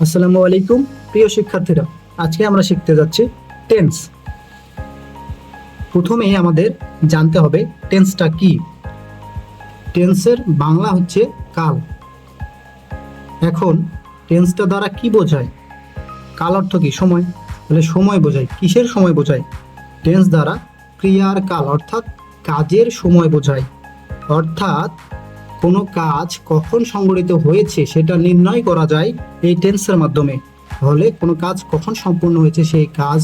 আসসালামু আলাইকুম প্রিয় শিক্ষার্থীরা, আজকে আমরা শিখতে যাচ্ছি টেন্স। প্রথমেই আমাদের জানতে হবে টেন্সটা কি। টেন্সের বাংলা হচ্ছে কাল। এখন টেন্সটা দ্বারা কি বোঝায়? কাল অর্থ কি? সময়। তাহলে সময় বোঝায়। কিসের সময় বোঝায়? টেন্স দ্বারা ক্রিয়ার কাল অর্থাৎ কাজের সময় বোঝায়। অর্থাৎ কোনো কাজ কখন সংঘটিত হয়েছে সেটা নির্ণয় করা যায় এই টেন্সের মাধ্যমে। তাহলে কোনো কাজ কখন সম্পূর্ণ হয়েছে সেই কাজ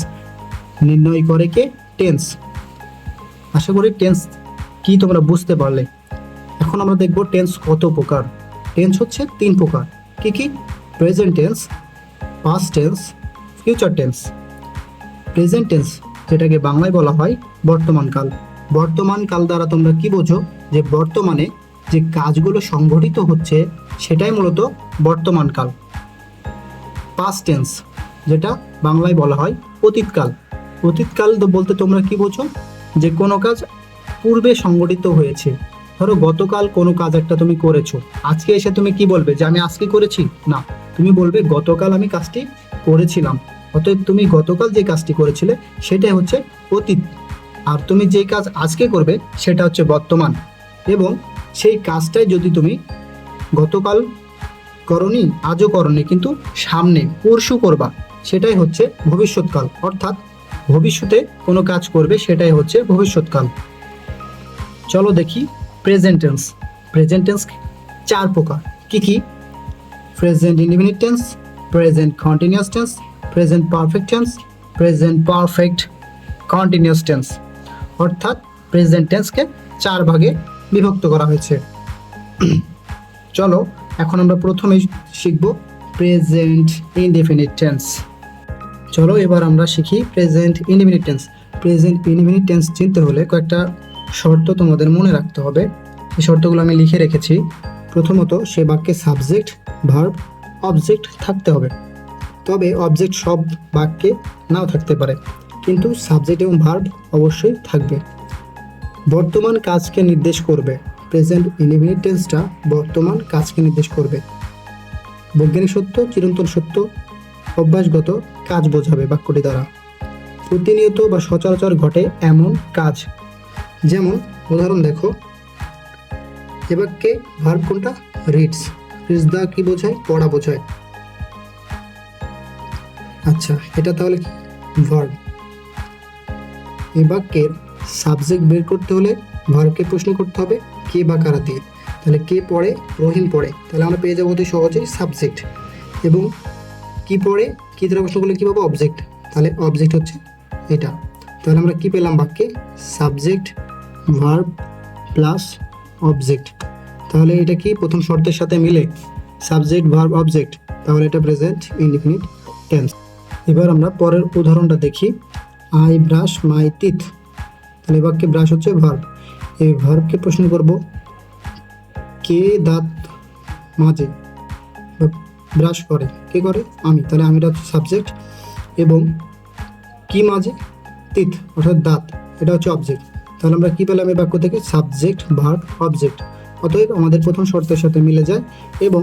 নির্ণয় করে কে? টেন্স। আশা করি টেন্স কি তোমরা বুঝতে পারলে। এখন আমরা দেখব টেন্স কত প্রকার। টেন্স হচ্ছে 3 প্রকার। কি কি? Present tense, past tense, future tense. Present tense যেটাকে বাংলায় বলা হয় বর্তমান কাল। বর্তমান কাল দ্বারা তোমরা কি বোঝো? যে বর্তমানে যে কাজগুলো সংঘটিত হচ্ছে সেটাই মূলত বর্তমান কাল। পাস্ট টেন্স যেটা বাংলায় বলা হয় অতীতকাল। অতীতকাল বলতে তোমরা কি বোঝো? যে কোনো কাজ পূর্বে সংঘটিত হয়েছে। ধরো গতকাল কোনো কাজ একটা তুমি করেছো, আজকে এসে তুমি কি বলবে? যে আমি আজকে করেছি? না, তুমি বলবে গতকাল আমি কাজটি করেছিলাম। অতএব তুমি গতকাল যে কাজটি করেছিলে সেটাই হচ্ছে অতীত, আর তুমি যে কাজ আজকে করবে সেটা হচ্ছে বর্তমান। এবং সেই কাজটাই যদি তুমি গতকাল করনি, আজও করনি, কিন্তু সামনে পরশু করবা, সেটাই হচ্ছে ভবিষ্যৎকাল। অর্থাৎ ভবিষ্যতে কোনো কাজ করবে সেটাই হচ্ছে ভবিষ্যৎকাল। চলো দেখি প্রেজেন্ট টেন্স। প্রেজেন্ট টেন্স 4 প্রকার। কি কি? Present indefinite tense, present continuous tense, present perfect tense, present perfect continuous tense. অর্থাৎ প্রেজেন্ট টেন্সকে 4 ভাগে বিভক্ত করা হয়েছে। চলো এখন আমরা প্রথমেই শিখব প্রেজেন্ট ইনডিফিনিট টেন্স। চলো এবার আমরা শিখি present indefinite tense. Present indefinite tense চিনতে হলে কয়েকটা শর্ত তোমাদের মনে রাখতে হবে। এই শর্তগুলো আমি লিখে রেখেছি। প্রথমত, সে বাক্যে সাবজেক্ট, ভার্ব, অবজেক্ট থাকতে হবে। তবে অবজেক্ট সব বাক্যে নাও থাকতে পারে, কিন্তু সাবজেক্ট এবং ভার্ব অবশ্যই থাকবে। বর্তমান কাজকে নির্দেশ করবে। প্রেজেন্ট ইনডিফিনিট টেন্সটা বর্তমান কাজকে নির্দেশ করবে। বৈজ্ঞানিক সত্য, চিরন্তন সত্য, অভ্যাসগত কাজ বোঝাবে বাক্যটি দ্বারা। প্রতিনিয়ত বা সচরাচর ঘটে এমন কাজ। যেমন উদাহরণ দেখো, এ বাক্যে ভার্ব কোনটা? রিডস। রিডস দা কি বোঝায়? পড়া বোঝায়। আচ্ছা, এটা তাহলে ভার্ব। এ বাক্যের সাবজেক্ট বের করতে হলে ভার্বকে প্রশ্ন করতে হবে কে বা কারা দিয়ে। তাহলে কে পড়ে? রহিম পড়ে। তাহলে আমরা পেয়ে যাবো অতি সহজেই সাবজেক্ট। এবং কি পড়ে? কি দ্বারা প্রশ্ন করলে কী পাবো? অবজেক্ট। তাহলে অবজেক্ট হচ্ছে এটা। তাহলে আমরা কি পেলাম বাক্যে? Subject, verb plus object. তাহলে এটা কি প্রথম শর্তের সাথে মিলে? Subject, verb, object. তাহলে এটা প্রেজেন্ট ইনডিফিনিট টেন্স। এবার আমরা পরের উদাহরণটা দেখি। I brush my teeth. তাহলে বাক্যে ব্রাশ হচ্ছে ভার্ব। এই ভার্বকে প্রশ্ন করব কে দাঁত মাজে বা ব্রাশ করে? কে করে? আমি। তাহলে আমিটা হচ্ছে সাবজেক্ট। এবং কি মাজে? টিথ অর্থাৎ দাঁত, এটা হচ্ছে অবজেক্ট। তাহলে আমরা কি পেলাম এই বাক্য থেকে? Subject, verb, object. অতএব আমাদের প্রথম শর্তের সাথে মিলে যায় এবং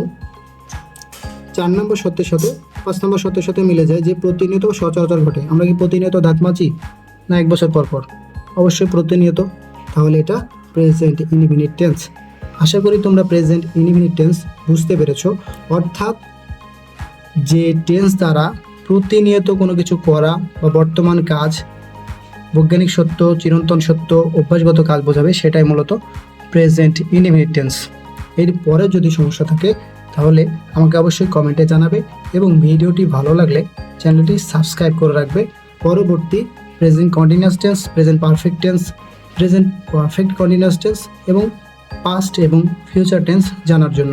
4 নম্বর শর্তের সাথে 5 নম্বর শর্তের সাথে মিলে যায় যে প্রতিনিয়ত সচরাচর ঘটে। আমরা কি প্রতিনিয়ত দাঁত মাজি? না 1 বছর পর পর? অবশ্যই প্রতিনিয়ত। তাহলে এটা প্রেজেন্ট ইনডিফিনিট টেন্স। আশা করি তোমরা প্রেজেন্ট ইনডিফিনিট টেন্স বুঝতে পেরেছো। অর্থাৎ যে টেন্স দ্বারা প্রতিনিয়ত কোনো কিছু করা বা বর্তমান কাজ, বৈজ্ঞানিক সত্য, চিরন্তন সত্য, অভ্যাসগত কাজ বোঝাবে, সেটাই মূলত প্রেজেন্ট ইনডিফিনিট টেন্স। এর পরে যদি সমস্যা থাকে তাহলে আমাকে অবশ্যই কমেন্টে জানাবে এবং ভিডিওটি ভালো লাগলে চ্যানেলটি সাবস্ক্রাইব করে রাখবে পরবর্তী present continuous tense, present perfect tense, present perfect continuous tense এবং পাস্ট এবং ফিউচার টেন্স জানার জন্য।